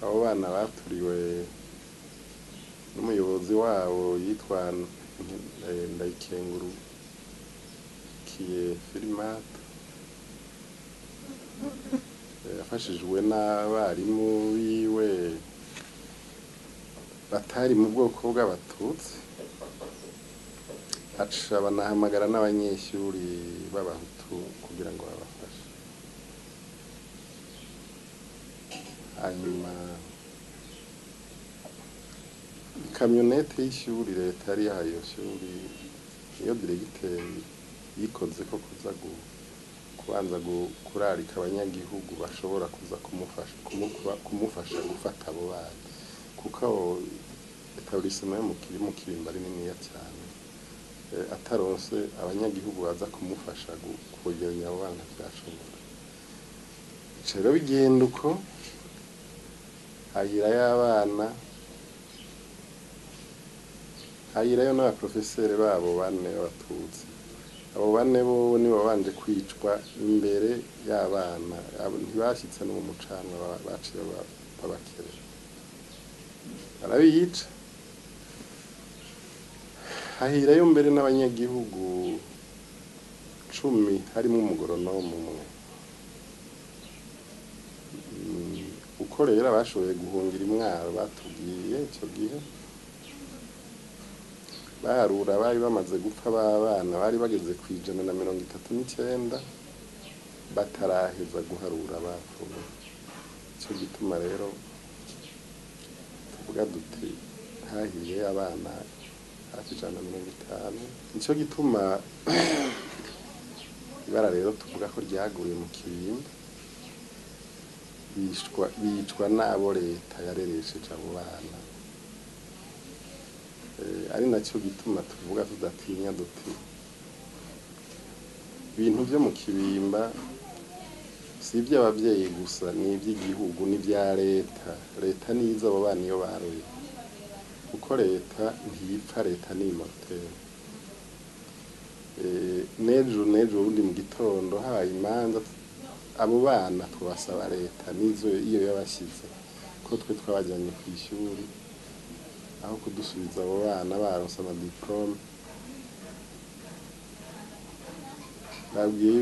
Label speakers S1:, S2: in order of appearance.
S1: abo bana baturiwe n'umuyobozi wabo yitwa Ndayikengurukiye Filimata, yafashijwe n'abarimu biwe batari mu bwoko bw'abatutsi, aca banahamagara n'abanyeshuri b'abahutu kugira ngo babafashe. Hanyuma ikamyonete y'ishuri leta yari yahaye iyo shuri, iyo diregiteri yikoze ko kuza kubanza kurarika abanyagihugu bashobora kuza kumufasha gufata abo bana, kuko etablissement yo mu Kirimba ari niniya cyane, ataronse abanyagihugu baza kumufasha kwegeranya abo bana byashobora. Rero bigenda uko, hahirayo n'abaprofeseri babo bane b'abatutsi. Abo bane bo nibo babanje kwicwa imbere y'abana, ntibashyitse no mu mucanga, baciye babakerera barabica. Hahirayo mbere n'abanyagihugu 10 harimo umugoronome umwe. Uko rero bashoboye guhungira imwaro batubwiye icyo gihe, baharura bari bamaze gupfa b'abana bari bageze ku 139 bataraheza guharura bapfuye. Icyo gituma rero tuvuga duti hahiye abana hafi 150. Nicyo gituma ibara rero tuvuga ko ryaguye mu Kirimba, bicwa n'abo leta yareresheje abo bana. Ari nacyo gituma tuvuga tudatinya duti ibintu byo mu Kirimba si iby'ababyeyi gusa, ni iby'igihugu, ni ibya leta. Leta niza abo bana iyo baroye, kuko leta ntiyipfa, leta ni immortel. Nejo ubundi mu gitondo habaye imanza, abo bana twasaba leta nizo iyo yabashyize ko twe twabajyanye ku ishuri, aho kudusubiza abo bana baronse amadiplome. Babwiye